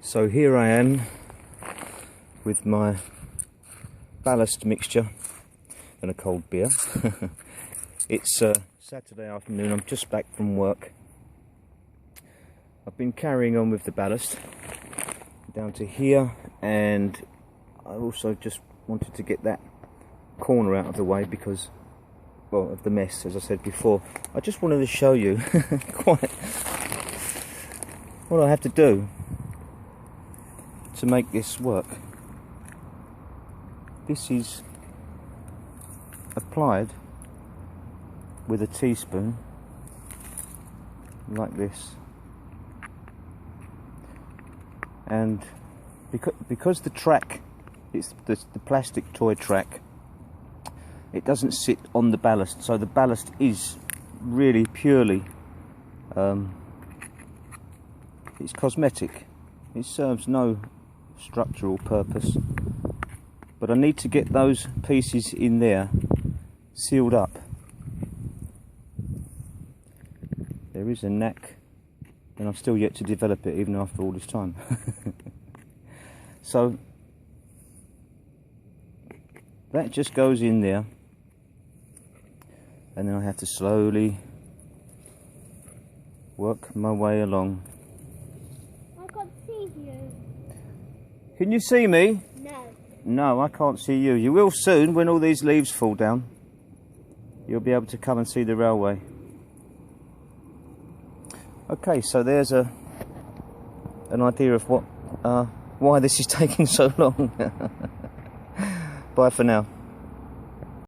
So here I am with my Ballast mixture and a cold beer. It's Saturday afternoon, I'm just back from work. I've been carrying on with the Ballast down to here, and I also just wanted to get that corner out of the way because, well, of the mess, as I said before. I just wanted to show you quite what I have to do to make this work. This is applied with a teaspoon like this, and because the track is the plastic toy track, it doesn't sit on the ballast, so the ballast is really purely it's cosmetic. It serves no structural purpose, but I need to get those pieces in there sealed up. There is a knack, and I've still yet to develop it even after all this time. So that just goes in there, and then I have to slowly work my way along. I can't see you. Can you see me? No. No, I can't see you. You will soon when all these leaves fall down. You'll be able to come and see the railway. Okay, so there's an idea of why this is taking so long. Bye for now.